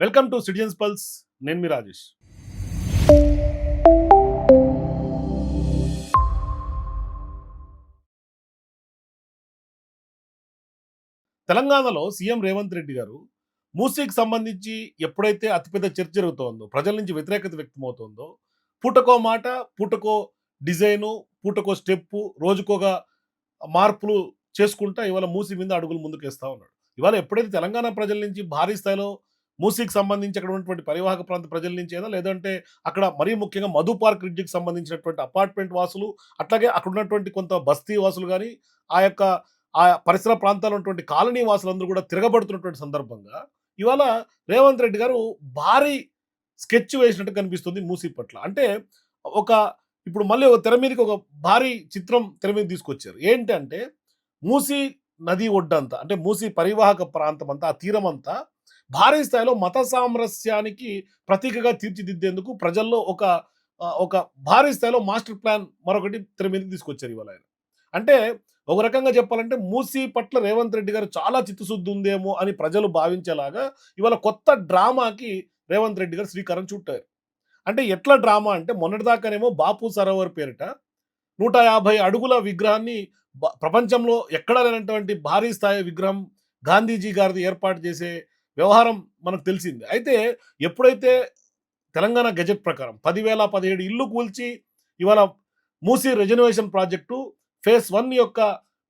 Welcome to citizens pulse. నేను మీ రాజేష్. తెలంగాణలో CM Revanth Reddy గారు మూసీకి సంబంధించి ఎప్పుడైతే అతిపెద్ద చర్చ జరుగుతోందో, ప్రజల నుంచి వ్యతిరేకత వ్యక్తమవుతోందో, పూటకో మాట, పూటకో డిజైను, పూటకో స్టెప్పు, రోజుకోగా మార్పులు చేసుకుంటా ఇవాళ మూసీ మీద అడుగులు ముందుకేస్తా ఉన్నాడు. ఇవాళ ఎప్పుడైతే తెలంగాణ ప్రజల నుంచి భారీ స్థాయిలో మూసీకి సంబంధించి అక్కడ ఉన్నటువంటి పరివాహక ప్రాంత ప్రజల నుంచేనా, లేదంటే అక్కడ మరీ ముఖ్యంగా మధు పార్క్ బ్రిడ్జికి సంబంధించినటువంటి అపార్ట్మెంట్ వాసులు, అట్లాగే అక్కడ ఉన్నటువంటి కొంత బస్తీ వాసులు గాని, ఆ యొక్క ఆ పరిసర ప్రాంతాల్లో ఉన్నటువంటి కాలనీ వాసులందరూ కూడా తిరగబడుతున్నటువంటి సందర్భంగా ఇవాళ రేవంత్ రెడ్డి గారు భారీ స్కెచ్ వేసినట్టు కనిపిస్తుంది మూసీ పట్ల. అంటే ఒక ఇప్పుడు మళ్ళీ ఒక తెర మీదకి ఒక భారీ చిత్రం తెర మీద తీసుకొచ్చారు. ఏంటంటే మూసీ నది ఒడ్డంతా, అంటే మూసీ పరివాహక ప్రాంతం అంతా, ఆ తీరం అంతా భారీ స్థాయిలో మత సామరస్యానికి ప్రతీకగా తీర్చిదిద్దేందుకు ప్రజల్లో ఒక భారీ స్థాయిలో మాస్టర్ ప్లాన్ మరొకటి తెర మీదకి తీసుకొచ్చారు ఇవాళ ఆయన. అంటే ఒక రకంగా చెప్పాలంటే మూసీ పట్ల రేవంత్ రెడ్డి గారు చాలా చిత్తశుద్ధి ఉందేమో అని ప్రజలు భావించేలాగా ఇవాళ కొత్త డ్రామాకి రేవంత్ రెడ్డి గారు శ్రీకారం చుట్టారు. అంటే ఎట్లా డ్రామా అంటే, మొన్నటిదాకానేమో బాపు సరోవర్ పేరిట 150 అడుగుల విగ్రహాన్ని ప్రపంచంలో ఎక్కడా లేనటువంటి భారీ స్థాయి విగ్రహం గాంధీజీ గారిది ఏర్పాటు చేసే వ్యవహారం మనకు తెలిసింది. అయితే ఎప్పుడైతే తెలంగాణ గెజెట్ ప్రకారం 10,017 ఇల్లు కూల్చి ఇవాళ మూసీ రెజర్వేషన్ ప్రాజెక్టు ఫేజ్ 1 యొక్క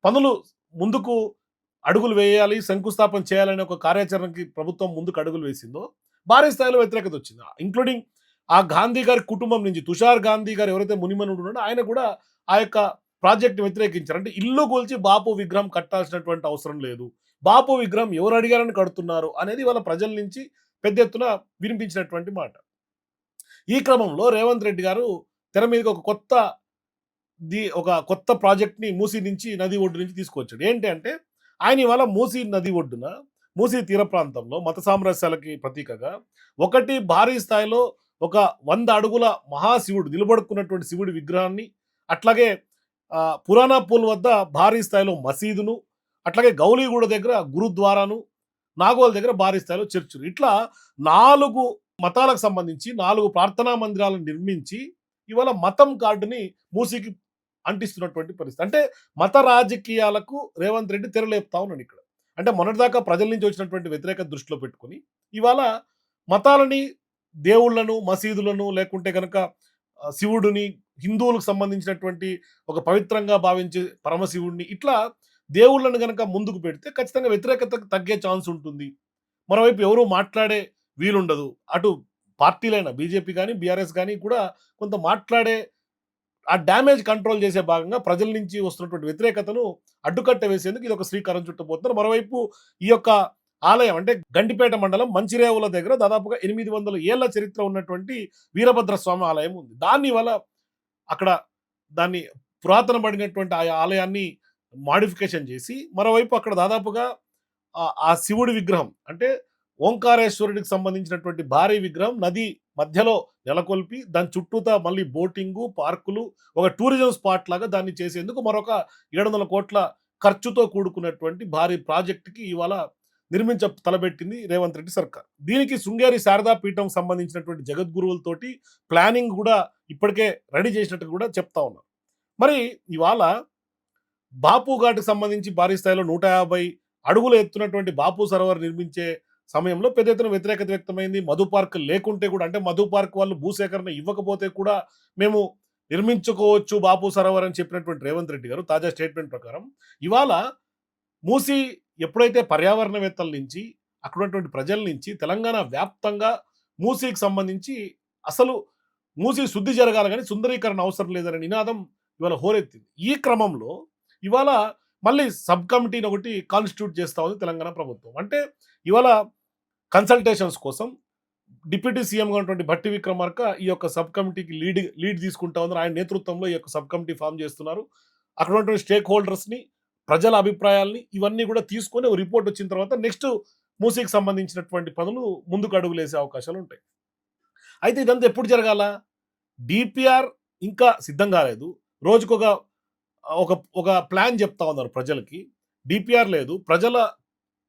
పనులు ముందుకు అడుగులు వేయాలి, శంకుస్థాపన చేయాలనే ఒక కార్యాచరణకి ప్రభుత్వం ముందుకు అడుగులు వేసిందో, భారీ స్థాయిలో వ్యతిరేకత వచ్చింది. ఇంక్లూడింగ్ ఆ గాంధీ గారి కుటుంబం నుంచి తుషార్ గాంధీ గారు ఎవరైతే మునిమనుడు ఉన్నాడో ఆయన కూడా ఆ యొక్క ప్రాజెక్ట్‌ని వ్యతిరేకించారు. అంటే ఇల్లు కూల్చి బాపు విగ్రహం కట్టాల్సినటువంటి అవసరం లేదు, బాపు విగ్రహం ఎవరు అడిగారని కడుతున్నారు అనేది వాళ్ళ ప్రజల నుంచి పెద్ద ఎత్తున వినిపించినటువంటి మాట. ఈ క్రమంలో రేవంత్ రెడ్డి గారు తెర మీదకి ఒక కొత్త ప్రాజెక్ట్‌ని మూసీ నుంచి, నది ఒడ్డు నుంచి తీసుకొచ్చాడు. ఏంటి అంటే, ఆయన ఇవాళ మూసీ నది ఒడ్డున, మూసీ తీర ప్రాంతంలో మత సామరస్యాలకి ప్రతీకగా ఒకటి భారీ స్థాయిలో ఒక 100 అడుగుల మహాశివుడు నిలబడుకున్నటువంటి శివుడి విగ్రహాన్ని, అట్లాగే పురాణా పూల్ వద్ద భారీ స్థాయిలో మసీదును, అట్లాగే గౌలీగూడ దగ్గర గురుద్వారాను, నాగోల్ దగ్గర భారీ స్థాయిలో చర్చులు, ఇట్లా 4 మతాలకు సంబంధించి 4 ప్రార్థనా మందిరాలను నిర్మించి ఇవాళ మతం కార్డుని మూసీకి అంటిస్తున్నటువంటి పరిస్థితి. అంటే మత రాజకీయాలకు రేవంత్ రెడ్డి తెరలేపుతా ఉన్నాడు ఇక్కడ. అంటే మొన్నటిదాకా ప్రజల నుంచి వచ్చినటువంటి వ్యతిరేకత దృష్టిలో పెట్టుకొని ఇవాళ మతాలని, దేవుళ్ళను, మసీదులను, లేకుంటే గనక శివుడిని, హిందువులకు సంబంధించినటువంటి ఒక పవిత్రంగా భావించే పరమశివుడిని, ఇట్లా దేవుళ్ళను గనక ముందుకు పెడితే ఖచ్చితంగా వ్యతిరేకత తగ్గే ఛాన్స్ ఉంటుంది. మరోవైపు ఎవరు మాట్లాడే వీలుండదు. అటు పార్టీలైన బీజేపీ గాని, బీఆర్ఎస్ గాని కూడా కొంత మాట్లాడే ఆ డ్యామేజ్ కంట్రోల్ చేసే భాగంగా ప్రజల నుంచి వస్తున్నటువంటి వ్యతిరేకతను అడ్డుకట్ట వేసేందుకు ఇది ఒక శ్రీకారం చుట్టబోతున్నారు. మరోవైపు ఈ యొక్క ఆలయం అంటే గండిపేట మండలం మంచిరేవుల దగ్గర దాదాపుగా 800 ఏళ్ల చరిత్ర ఉన్నటువంటి వీరభద్ర స్వామి ఆలయం ఉంది. దాన్ని ఇవాళ అక్కడ దాన్ని పురాతన పడినటువంటి ఆ ఆలయాన్ని మాడిఫికేషన్ చేసి, మరోవైపు అక్కడ దాదాపుగా ఆ శివుడి విగ్రహం అంటే ఓంకారేశ్వరుడికి సంబంధించినటువంటి భారీ విగ్రహం నది మధ్యలో నెలకొల్పి, దాని చుట్టూతా మళ్ళీ బోటింగు, పార్కులు, ఒక టూరిజం స్పాట్ లాగా దాన్ని చేసేందుకు మరొక 700 కోట్ల ఖర్చుతో కూడుకున్నటువంటి భారీ ప్రాజెక్ట్‌కి ఇవాళ తలబెట్టింది రేవంత్ రెడ్డి సర్కార్. దీనికి శృంగేరి శారదా పీఠం సంబంధించినటువంటి జగద్గురువులతోటి ప్లానింగ్ కూడా ఇప్పటికే రెడీ చేసినట్టు కూడా చెప్తా ఉన్నారు. మరి ఇవాళ బాపు ఘాట్‌కి సంబంధించి భారీ స్థాయిలో 150 అడుగులు ఎత్తున్నటువంటి బాపు సరోవర్ నిర్మించే సమయంలో పెద్ద ఎత్తున వ్యతిరేకత వ్యక్తమైంది. మధు పార్క్ లేకుంటే కూడా, అంటే మధు పార్క్ వాళ్ళు భూసేకరణ ఇవ్వకపోతే కూడా మేము నిర్మించుకోవచ్చు బాపు సరోవర్ అని చెప్పినటువంటి రేవంత్ రెడ్డి గారు తాజా స్టేట్మెంట్ ప్రకారం ఇవాళ మూసీ ఎప్పుడైతే పర్యావరణవేత్తల నుంచి, అక్కడ ఉన్నటువంటి ప్రజల నుంచి తెలంగాణ వ్యాప్తంగా మూసీకి సంబంధించి అసలు మూసీ శుద్ధి జరగాలి గానీ సుందరీకరణ అవసరం లేదనే నినాదం ఇవాళ హోరెత్తింది. ఈ క్రమంలో ఇవాళ మళ్ళీ సబ్ కమిటీని ఒకటి కాన్స్టిట్యూట్ చేస్తా ఉంది తెలంగాణ ప్రభుత్వం. అంటే ఇవాళ కన్సల్టేషన్స్ కోసం డిప్యూటీ సీఎంగా ఉన్నటువంటి భట్టి విక్రమార్క ఈ యొక్క సబ్ కమిటీకి లీడ్ తీసుకుంటా ఉన్నారు. ఆయన నేతృత్వంలో ఈ యొక్క సబ్ కమిటీ ఫామ్ చేస్తున్నారు. అక్కడ ఉన్నటువంటి స్టేక్ హోల్డర్స్‌ని, ప్రజల అభిప్రాయాల్ని ఇవన్నీ కూడా తీసుకొని ఒక రిపోర్ట్ వచ్చిన తర్వాత నెక్స్ట్ మూసీకి సంబంధించినటువంటి పనులు ముందుకు అడుగులేసే అవకాశాలు ఉంటాయి. అయితే ఇదంతా ఎప్పుడు జరగాల? డీపీఆర్ ఇంకా సిద్ధం కాలేదు. రోజుకొక ఒక ఒక ప్లాన్ చెప్తా ఉన్నారు ప్రజలకి. డీపీఆర్ లేదు. ప్రజల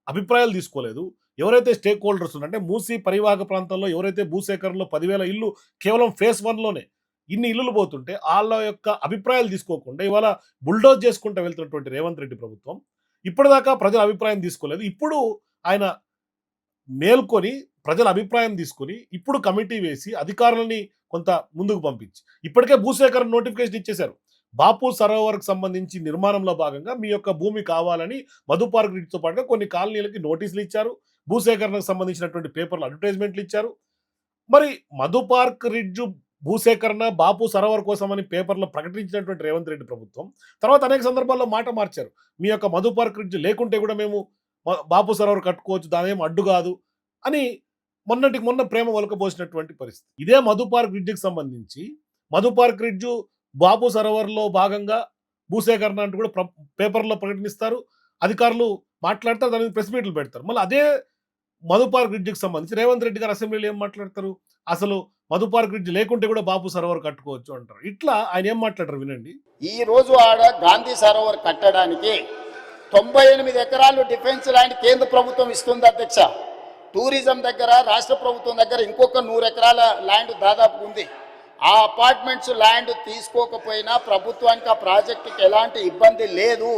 అభిప్రాయాలు తీసుకోలేదు. ఎవరైతే స్టేక్ హోల్డర్స్ ఉన్నారో అంటే మూసీ పరివాహక ప్రాంతంలో ఎవరైతే భూసేకరణలో 10,000 ఇల్లు కేవలం ఫేజ్ 1లోనే ఇన్ని ఇల్లులు పోతుంటే ఆళ్ళ యొక్క అభిప్రాయాలు తీసుకోకుండా ఇవాళ బుల్డోజ్ చేసుకుంటూ వెళ్తున్నటువంటి రేవంత్ రెడ్డి ప్రభుత్వం ఇప్పటిదాకా ప్రజల అభిప్రాయం తీసుకోలేదు. ఇప్పుడు ఆయన మేల్కొని ప్రజల అభిప్రాయం తీసుకొని ఇప్పుడు కమిటీ వేసి అధికారులని కొంత ముందుకు పంపించి ఇప్పటికే భూసేకరణ నోటిఫికేషన్ ఇచ్చేశారు. బాపు సరోవర్‌కి సంబంధించి నిర్మాణంలో భాగంగా మీ యొక్క భూమి కావాలని మధు పార్క్ రిట్‌తో పాటుగా కొన్ని కాలనీలకి నోటీసులు ఇచ్చారు. భూసేకరణకు సంబంధించినటువంటి పేపర్‌లో అడ్వర్టైజ్‌మెంట్లు ఇచ్చారు. మరి మధు పార్క్ రిడ్జ్ భూసేకరణ బాపు సరోవర్ కోసమని పేపర్‌లో ప్రకటించినటువంటి రేవంత్ రెడ్డి ప్రభుత్వం తర్వాత అనేక సందర్భాల్లో మాట మార్చారు. మీ యొక్క మధు పార్క్ రిడ్జ్ లేకుంటే కూడా మేము బాపు సరోవర్ కట్టుకోవచ్చు. దానేం అడ్డు కాదు అని మొన్నటికి మొన్న ప్రేమ ఒలకబోసినటువంటి పరిస్థితి. ఇదే మధు పార్క్ రిడ్జ్‌కి సంబంధించి మధు పార్క్ రిడ్జ్ బాపు సరోవర్‌లో భాగంగా భూసేకరణ అంటూ కూడా పేపర్‌లో ప్రకటిస్తారు. అధికారులు మాట్లాడతారు. దాని మీద ప్రెస్ మీట్లు పెడతారు. మళ్ళీ అదే మధు పార్క్ రిడ్జ్‌కి సంబంధించి రేవంత్ రెడ్డి గారు అసెంబ్లీలో ఏం మాట్లాడతారు? అసలు మధు పార్క్ రిడ్జ్ లేకుంటే కూడా బాపు సరోవర్ కట్టుకోవచ్చు అంటారు. ఇట్లా ఆయన ఏం మాట్లాడరు వినండి. ఈ రోజు ఆడ గాంధీ సరోవర్ కట్టడానికి 98 ఎకరాలు డిఫెన్స్ ల్యాండ్ కేంద్ర ప్రభుత్వం ఇస్తుంది అధ్యక్ష. టూరిజం దగ్గర రాష్ట్ర ప్రభుత్వం దగ్గర ఇంకొక 100 ఎకరాల ల్యాండ్ దాదాపు ఉంది. ఆ అపార్ట్మెంట్స్ ల్యాండ్ తీసుకోకపోయినా ప్రభుత్వానికి ఆ ప్రాజెక్టుకి ఎలాంటి ఇబ్బంది లేదు.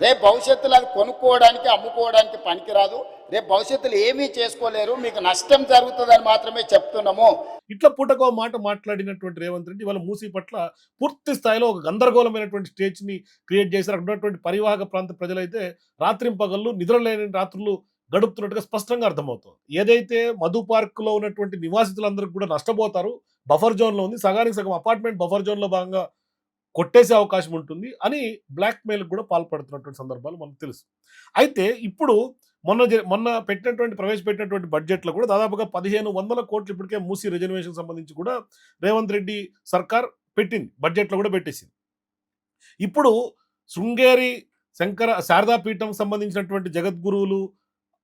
రేపు భవిష్యత్తులో అది కొనుక్కోవడానికి అమ్ముకోవడానికి పనికిరాదు. రేపు భవిష్యత్తులో ఏమీ చేసుకోలేరు, మీకు నష్టం జరుగుతుందని మాత్రమే చెప్తున్నాము. ఇట్లా పూటకో మాట మాట్లాడినటువంటి రేవంత్ రెడ్డి వాళ్ళ మూసీ పట్ల పూర్తి స్థాయిలో ఒక గందరగోళమైనటువంటి స్టేజ్ని క్రియేట్ చేశారు. అక్కడ ఉన్నటువంటి పరివాహక ప్రాంత ప్రజలైతే రాత్రింపగళ్ళు నిద్రలేని రాత్రులు గడుపుతున్నట్టుగా స్పష్టంగా అర్థమవుతుంది. ఏదైతే మధు పార్క్లో ఉన్నటువంటి నివాసితులందరికీ కూడా నష్టపోతారు, బఫర్ జోన్లో ఉంది, సగానికి సగం అపార్ట్మెంట్ బఫర్ జోన్లో భాగంగా కొట్టేసే అవకాశం ఉంటుంది అని బ్లాక్ మెయిల్ కూడా పాల్పడుతున్నటువంటి సందర్భాలు మనకు తెలుసు. అయితే ఇప్పుడు మొన్న ప్రవేశపెట్టినటువంటి బడ్జెట్లో కూడా దాదాపుగా 1,500 కోట్లు ఇప్పటికే మూసీ రిజర్వేషన్ సంబంధించి కూడా రేవంత్ రెడ్డి సర్కార్ పెట్టింది. బడ్జెట్లో కూడా పెట్టేసింది. ఇప్పుడు శృంగేరి శారదాపీఠం సంబంధించినటువంటి జగద్గురువులు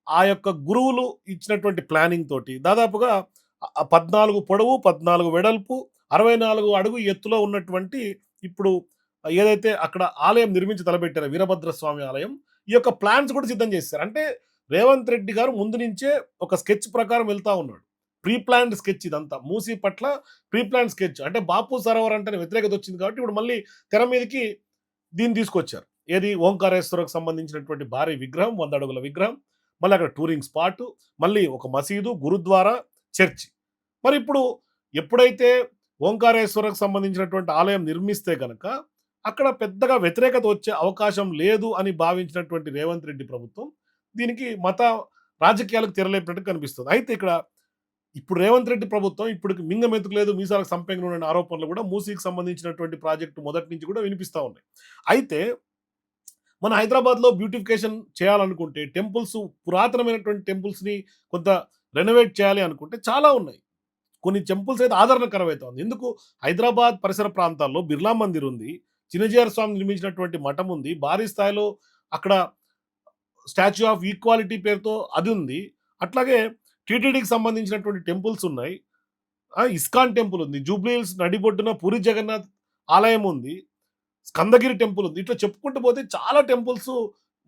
ఆ యొక్క గురువులు ఇచ్చినటువంటి ప్లానింగ్ తోటి దాదాపుగా 14 పొడవు, 14 వెడల్పు, 64 అడుగు ఎత్తులో ఉన్నటువంటి ఇప్పుడు ఏదైతే అక్కడ ఆలయం నిర్మించి తలపెట్టారో వీరభద్రస్వామి ఆలయం, ఈ యొక్క ప్లాన్స్ కూడా సిద్ధం చేశారు. అంటే రేవంత్ రెడ్డి గారు ముందు నుంచే ఒక స్కెచ్ ప్రకారం వెళ్తా ఉన్నాడు. ప్రీ ప్లాన్డ్ స్కెచ్ ఇదంతా. మూసీ పట్ల ప్రీ ప్లాన్డ్ స్కెచ్. అంటే బాపు సరోవర్ అంటే వ్యతిరేకత వచ్చింది కాబట్టి ఇప్పుడు మళ్ళీ తెర మీదకి దీన్ని తీసుకొచ్చారు. ఏది ఓంకారేశ్వరకు సంబంధించినటువంటి భారీ విగ్రహం, 100 అడుగుల విగ్రహం, మళ్ళీ అక్కడ టూరింగ్ స్పాటు, మళ్ళీ ఒక మసీదు, గురుద్వారా, చర్చి. మరి ఇప్పుడు ఎప్పుడైతే ఓంకారేశ్వరకు సంబంధించినటువంటి ఆలయం నిర్మిస్తే కనుక అక్కడ పెద్దగా వ్యతిరేకత వచ్చే అవకాశం లేదు అని భావించినటువంటి రేవంత్ రెడ్డి ప్రభుత్వం దీనికి మత రాజకీయాలకు తెరలేపినట్టు కనిపిస్తుంది. అయితే ఇక్కడ ఇప్పుడు రేవంత్ రెడ్డి ప్రభుత్వం ఇప్పుడు మింగమెతుకు లేదు మీసాలకు సంపెంగ ఉన్న ఆరోపణలు కూడా మూసీకి సంబంధించినటువంటి ప్రాజెక్టు మొదటి నుంచి కూడా వినిపిస్తూ ఉన్నాయి. అయితే మన హైదరాబాద్లో బ్యూటిఫికేషన్ చేయాలనుకుంటే టెంపుల్స్, పురాతనమైనటువంటి టెంపుల్స్ని కొంత రెనోవేట్ చేయాలి అనుకుంటే చాలా ఉన్నాయి. కొన్ని టెంపుల్స్ అయితే ఆదరణకరమవుతుంది. ఎందుకు? హైదరాబాద్ పరిసర ప్రాంతాల్లో బిర్లా మందిర్ ఉంది, చిన్నజీఆర్ స్వామి నిర్మించినటువంటి మఠం ఉంది, భారీ స్థాయిలో అక్కడ స్టాచ్యూ ఆఫ్ ఈక్వాలిటీ పేరుతో అది ఉంది. అట్లాగే టీటీడీకి సంబంధించినటువంటి టెంపుల్స్ ఉన్నాయి. ఇస్కాన్ టెంపుల్ ఉంది, జూబ్లీ హిల్స్ నడిబొడ్డున పూరి జగన్నాథ్ ఆలయం ఉంది, స్కందగిరి టెంపుల్ ఉంది. ఇట్లా చెప్పుకుంటూ పోతే చాలా టెంపుల్స్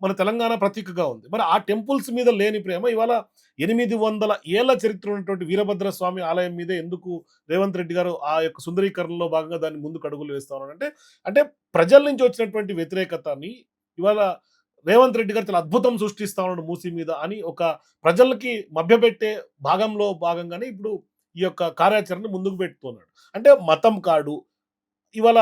మన తెలంగాణ ప్రతీకగా ఉంది. మరి ఆ టెంపుల్స్ మీద లేని ప్రేమ ఇవాళ 800 ఏళ్ల చరిత్ర ఉన్నటువంటి వీరభద్ర స్వామి ఆలయం మీద ఎందుకు రేవంత్ రెడ్డి గారు ఆ యొక్క సుందరీకరణలో భాగంగా దాన్ని ముందుకు అడుగులు వేస్తా ఉన్నారంటే, అంటే ప్రజల నుంచి వచ్చినటువంటి వ్యతిరేకతని ఇవాళ రేవంత్ రెడ్డి గారు చాలా అద్భుతం సృష్టిస్తా ఉన్నాడు మూసీ మీద అని ఒక ప్రజలకి మభ్యపెట్టే భాగంగానే ఇప్పుడు ఈ యొక్క కార్యాచరణ ముందుకు పెడుతున్నాడు. అంటే మతం కాడు ఇవాళ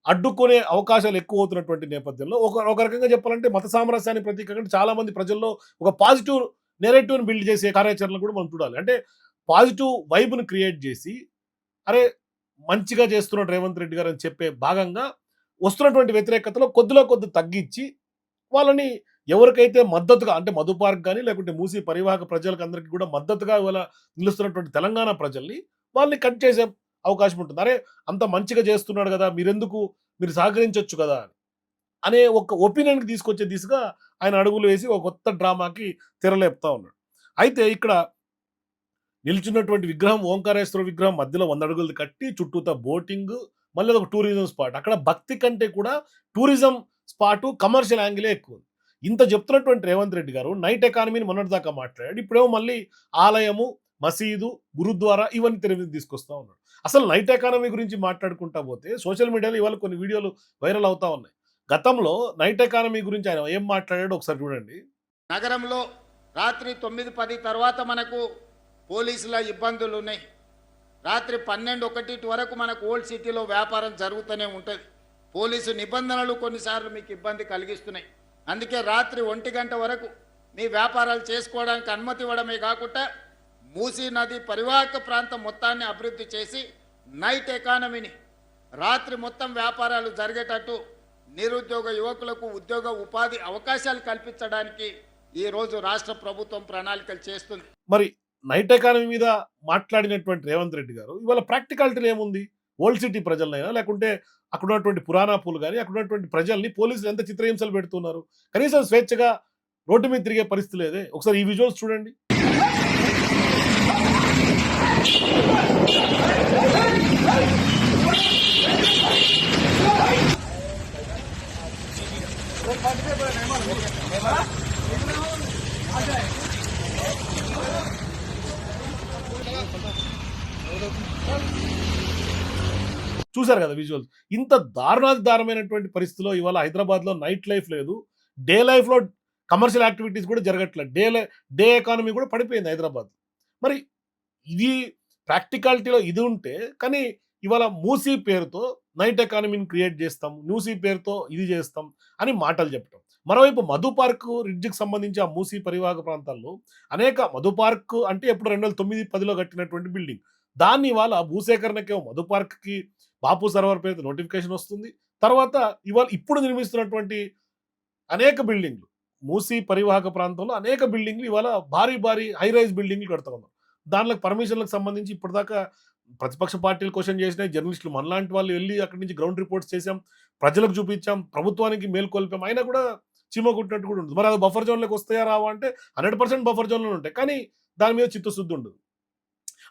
అడ్డుకునే అవకాశాలు ఎక్కువ అవుతున్నటువంటి నేపథ్యంలో ఒక రకంగా చెప్పాలంటే మత సామరస్యాన్ని ప్రతీకంగా చాలా మంది ప్రజల్లో ఒక పాజిటివ్ నెరేటివ్ని బిల్డ్ చేసే కార్యాచరణలు కూడా మనం చూడాలి. అంటే పాజిటివ్ వైబ్ని క్రియేట్ చేసి అరే మంచిగా చేస్తున్నాడు రేవంత్ రెడ్డి గారు అని చెప్పే భాగంగా వస్తున్నటువంటి వ్యతిరేకతలో కొద్ది తగ్గించి వాళ్ళని ఎవరికైతే మద్దతుగా అంటే మధు పార్క్ కానీ లేకుంటే మూసీ పరివాహక ప్రజలకు అందరికీ కూడా మద్దతుగా ఇవాళ నిలుస్తున్నటువంటి తెలంగాణ ప్రజల్ని వాళ్ళని కట్ చేసే అవకాశం ఉంటుంది. అరే అంత మంచిగా చేస్తున్నాడు కదా, మీరు సహకరించవచ్చు కదా అనే ఒక ఒపీనియన్కి తీసుకొచ్చే దిశగా ఆయన అడుగులు వేసి ఒక కొత్త డ్రామాకి తెరలేపుతా ఉన్నాడు. అయితే ఇక్కడ నిల్చున్నటువంటి విగ్రహం ఓంకారేశ్వర విగ్రహం మధ్యలో 100 అడుగులు కట్టి చుట్టూతా బోటింగ్, మళ్ళీ ఒక టూరిజం స్పాట్. అక్కడ భక్తి కంటే కూడా టూరిజం స్పాటు కమర్షియల్ యాంగిలే ఎక్కువ. ఇంత చెప్తున్నటువంటి రేవంత్ రెడ్డి గారు నైట్ ఎకానమీని మొన్నటిదాకా మాట్లాడాడు. ఇప్పుడేమో మళ్ళీ ఆలయము, మసీదు, గురుద్వారా ఇవన్నీ తెర మీదకి తీసుకొస్తా ఉన్నాడు. అసలు నైట్ ఎకానమీ గురించి మాట్లాడుకుంటా పోతే సోషల్ మీడియాలో ఇవాళ కొన్ని వీడియోలు వైరల్ అవుతా ఉన్నాయి. గతంలో నైట్ ఎకానమీ గురించి ఆయన ఏం మాట్లాడాడో ఒకసారి చూడండి. నగరంలో రాత్రి 9-10 తర్వాత మనకు పోలీసుల ఇబ్బందులు ఉన్నాయి. రాత్రి 12-1 వరకు మనకు ఓల్డ్ సిటీలో వ్యాపారం జరుగుతూనే ఉంటుంది. పోలీసు నిబంధనలు కొన్నిసార్లు మీకు ఇబ్బంది కలిగిస్తున్నాయి. అందుకే రాత్రి 1 గంట వరకు మీ వ్యాపారాలు చేసుకోవడానికి అనుమతి ఇవ్వడమే కాకుండా మూసీ నది పరివాహక ప్రాంతం మొత్తాన్ని అభివృద్ధి చేసి నైట్ ఎకానమీని రాత్రి మొత్తం వ్యాపారాలు జరిగేటట్టు నిరుద్యోగ యువకులకు ఉద్యోగ ఉపాధి అవకాశాలు కల్పించడానికి ఈరోజు రాష్ట్ర ప్రభుత్వం ప్రణాళికలు చేస్తుంది. మరి నైట్ ఎకానమీ మీద మాట్లాడినటువంటి రేవంత్ రెడ్డి గారు ఇవాళ ప్రాక్టికాలిటీలు ఏముంది? ఓల్డ్ సిటీ ప్రజలనైనా లేకుంటే అక్కడ ఉన్నటువంటి పురాణాపులు కానీ అక్కడ ఉన్నటువంటి ప్రజల్ని పోలీసులు ఎంత చిత్రహింసలు పెడుతున్నారు? కనీసం స్వేచ్ఛగా రోడ్డు మీద తిరిగే పరిస్థితి లేదే. ఒకసారి ఈ విజువల్స్ చూడండి. చూసారు కదా విజువల్స్. ఇంత దారుణాతి దారుణమైనటువంటి పరిస్థితిలో ఇవాళ హైదరాబాద్‌లో నైట్ లైఫ్ లేదు. డే లైఫ్‌లో కమర్షియల్ యాక్టివిటీస్ కూడా జరగట్లేదు. డే ఎకానమీ కూడా పడిపోయింది హైదరాబాద్. మరి ఇది ప్రాక్టికాలిటీలో ఇది ఉంటే కానీ ఇవాళ మూసీ పేరుతో నైట్ ఎకానమీని క్రియేట్ చేస్తాం. మూసీ పేరుతో ఇది చేస్తాం అని మాటలు చెప్పటం. మరోవైపు మధు పార్క్ రిడ్జ్‌కి సంబంధించి ఆ మూసీ పరివాహక ప్రాంతాల్లో అనేక మధు పార్క్ అంటే ఎప్పుడు 2009-10లో కట్టినటువంటి బిల్డింగ్. దాన్ని ఇవాళ భూసేకరణకేమో మధు పార్క్‌కి బాపు సరోవర్ పేరుతో నోటిఫికేషన్ వస్తుంది. తర్వాత ఇవాళ ఇప్పుడు నిర్మిస్తున్నటువంటి అనేక బిల్డింగ్‌లు మూసీ పరివాహక ప్రాంతంలో అనేక బిల్డింగ్‌లు ఇవాళ భారీ హై రైజ్ బిల్డింగ్‌లు కడతా ఉన్నారు. దాంట్లోకి పర్మిషన్‌లకు సంబంధించి ఇప్పటిదాకా ప్రతిపక్ష పార్టీలు క్వెషన్ చేసినాయి. జర్నలిస్టులు మనలాంటి వాళ్ళు వెళ్లి అక్కడి నుంచి గ్రౌండ్ రిపోర్ట్స్ చేసాం. ప్రజలకు చూపించాం. ప్రభుత్వానికి మేల్కొల్పాం. అయినా కూడా చీమ కుట్టినట్టు కూడా ఉంటుంది. మరి అది బఫర్ జోన్‌లోకి వస్తాయా రావా అంటే 100% బఫర్ జోన్‌లోనే ఉంటాయి. కానీ దాని మీద చిత్తశుద్ధి ఉండదు.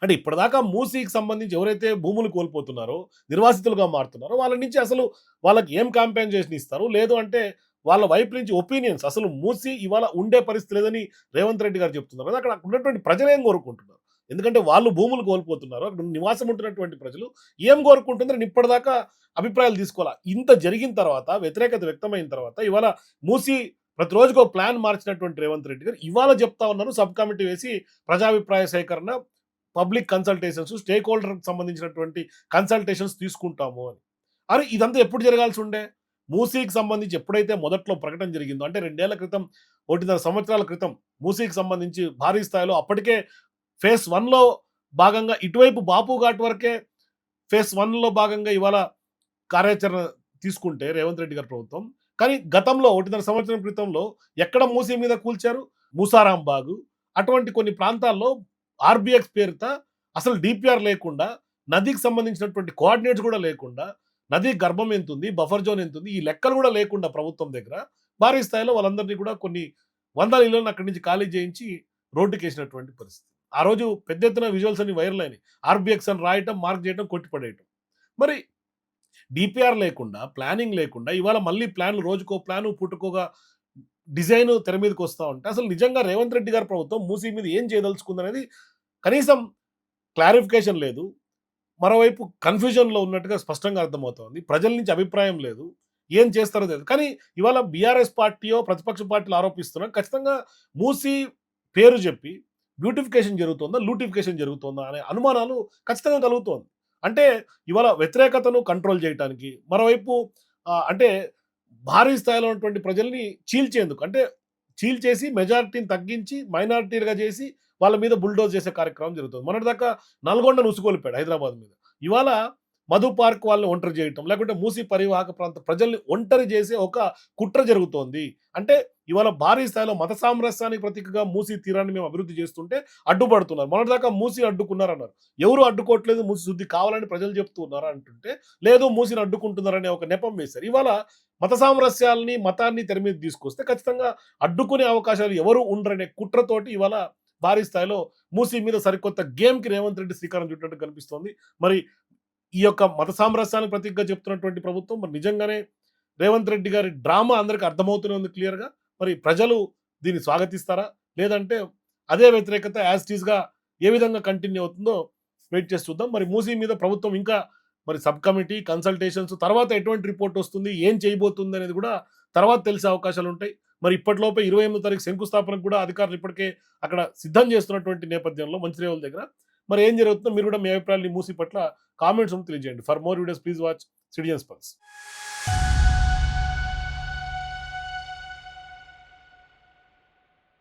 అంటే ఇప్పటిదాకా మూసీకి సంబంధించి ఎవరైతే భూములు కోల్పోతున్నారో, నిర్వాసితులుగా మారుతున్నారో వాళ్ళ నుంచి అసలు వాళ్ళకి ఏం కాంపెన్సేషన్ ఇస్తారు? లేదు అంటే వాళ్ళ వైపు నుంచి ఒపీనియన్స్ అసలు మూసీ ఇవాళ ఉండే పరిస్థితి లేదని రేవంత్ రెడ్డి గారు చెప్తున్నారు కదా! అక్కడ ఉన్నటువంటి ప్రజలు ఏం కోరుకుంటున్నారు? ఎందుకంటే వాళ్ళు భూములు కోల్పోతున్నారు. అక్కడ నివాసం ఉంటున్నటువంటి ప్రజలు ఏం కోరుకుంటున్నారని ఇప్పటిదాకా అభిప్రాయాలు తీసుకోవాలా. ఇంత జరిగిన తర్వాత వ్యతిరేకత వ్యక్తమైన తర్వాత ఇవాళ మూసీ ప్రతిరోజుకో ప్లాన్ మార్చినటువంటి రేవంత్ రెడ్డి గారు ఇవాళ చెప్తా ఉన్నారు సబ్ కమిటీ వేసి ప్రజాభిప్రాయ సేకరణ, పబ్లిక్ కన్సల్టేషన్స్, స్టేక్ హోల్డర్‌కి సంబంధించినటువంటి కన్సల్టేషన్స్ తీసుకుంటాము అని. అరే ఇదంతా ఎప్పుడు జరగాల్సి ఉండే? మూసీకి సంబంధించి ఎప్పుడైతే మొదట్లో ప్రకటన జరిగిందో అంటే 2 ఏళ్ల క్రితం, 1.5 సంవత్సరాల క్రితం మూసీకి సంబంధించి భారీ స్థాయిలో అప్పటికే ఫేజ్ 1లో భాగంగా ఇటువైపు బాపు ఘాట్ వరకే ఫేజ్ 1లో భాగంగా ఇవాళ కార్యాచరణ తీసుకుంటే రేవంత్ రెడ్డి గారి ప్రభుత్వం. కానీ గతంలో 1.5 సంవత్సరం క్రితంలో ఎక్కడ మూసీ మీద కూల్చారు? మూసారాంబాగ్ అటువంటి కొన్ని ప్రాంతాల్లో ఆర్బీఎక్స్ పేరిట అసలు డీపీఆర్ లేకుండా, నదికి సంబంధించినటువంటి కోఆర్డినేట్స్ కూడా లేకుండా, నది గర్భం ఎంతుంది, బఫర్ జోన్ ఎంతుంది, ఈ లెక్కలు కూడా లేకుండా ప్రభుత్వం దగ్గర భారీ స్థాయిలో వాళ్ళందరినీ కూడా కొన్ని వందల ఇళ్లను అక్కడి నుంచి ఖాళీ చేయించి రోడ్డుకేసినటువంటి పరిస్థితి. ఆ రోజు పెద్ద ఎత్తున విజువల్స్ అన్ని వైరల్ అయినాయి. ఆర్బీఎక్స్ అని రాయటం, మార్క్ చేయటం, కొట్టిపడేయటం. మరి డీపీఆర్ లేకుండా, ప్లానింగ్ లేకుండా ఇవాళ మళ్ళీ ప్లాన్లు రోజుకో ప్లాను, పుట్టుకోగా డిజైన్ తెర మీదకి వస్తా ఉంటే అసలు నిజంగా రేవంత్ రెడ్డి గారి ప్రభుత్వం మూసీ మీద ఏం చేయదలుచుకుందనేది కనీసం క్లారిఫికేషన్ లేదు. మరోవైపు కన్ఫ్యూజన్‌లో ఉన్నట్టుగా స్పష్టంగా అర్థమవుతోంది. ప్రజల నుంచి అభిప్రాయం లేదు. ఏం చేస్తారో తెలీదు. కానీ ఇవాళ బీఆర్ఎస్ పార్టీయో, ప్రతిపక్ష పార్టీలు ఆరోపిస్తున్నారు. ఖచ్చితంగా మూసీ పేరు చెప్పి బ్యూటిఫికేషన్ జరుగుతుందా? లూటిఫికేషన్ జరుగుతుందా? అనే అనుమానాలు ఖచ్చితంగా కలుగుతోంది. అంటే ఇవాళ వ్యతిరేకతను కంట్రోల్ చేయటానికి, మరోవైపు అంటే భారీ స్థాయిలో ఉన్నటువంటి ప్రజల్ని చీల్చేందుకు అంటే చీల్చేసి మెజారిటీని తగ్గించి మైనారిటీలుగా చేసి వాళ్ళ మీద బుల్డోజ్ చేసే కార్యక్రమం జరుగుతుంది. మొన్నటిదాకా నల్గొండను ఉసుగొలిపాడు హైదరాబాద్ మీద. ఇవాళ మధు పార్క్ వాళ్ళని ఒంటరి చేయటం, లేకుంటే మూసీ పరివాహక ప్రాంత ప్రజల్ని ఒంటరి చేసే ఒక కుట్ర జరుగుతోంది. అంటే ఇవాళ భారీ స్థాయిలో మత సామరస్యానికి ప్రతీకగా మూసీ తీరాన్ని మేము అభివృద్ధి చేస్తుంటే అడ్డుపడుతున్నారు. మొన్నటిదాకా మూసీ అడ్డుకున్నారన్నారు. ఎవరు అడ్డుకోవట్లేదు, మూసీ శుద్ధి కావాలని ప్రజలు చెప్తున్నారు అంటుంటే, లేదు మూసీని అడ్డుకుంటున్నారనే ఒక నెపం వేశారు. ఇవాళ మత సామరస్యాలని, మతాన్ని తెర మీద తీసుకొస్తే ఖచ్చితంగా అడ్డుకునే అవకాశాలు ఎవరు ఉండరనే కుట్రతోటి ఇవాళ భారీ స్థాయిలో మూసీ మీద సరికొత్త గేమ్‌కి రేవంత్ రెడ్డి శ్రీకారం చుట్టినట్టు కనిపిస్తోంది. మరి ఈ యొక్క మత సామరస్యానికి ప్రతీకగా చెప్తున్నటువంటి ప్రభుత్వం మరి నిజంగానే రేవంత్ రెడ్డి గారి డ్రామా అందరికి అర్థమవుతూనే ఉంది క్లియర్‌గా. మరి ప్రజలు దీన్ని స్వాగతిస్తారా, లేదంటే అదే వ్యతిరేకత యాజ్ ఇట్ ఈస్‌గా ఏ విధంగా కంటిన్యూ అవుతుందో వెయిట్ చేసి చూద్దాం. మరి మూసీ మీద ప్రభుత్వం ఇంకా మరి సబ్ కమిటీ, కన్సల్టేషన్స్ తర్వాత ఎటువంటి రిపోర్ట్ వస్తుంది, ఏం చేయబోతుంది అనేది కూడా తర్వాత తెలిసే అవకాశాలుంటాయి. మరి ఇప్పటిలోపే 28వ తారీఖు శంకుస్థాపనకు కూడా అధికారులు ఇప్పటికే అక్కడ సిద్ధం చేస్తున్నటువంటి నేపథ్యంలో మంచిర్యాల దగ్గర మరి ఏం జరుగుతుందో మీరు కూడా మీ అభిప్రాయాన్ని మూసీ పట్ల కామెంట్స్ తెలియజేయండి. For more videos please watch citizens pulse.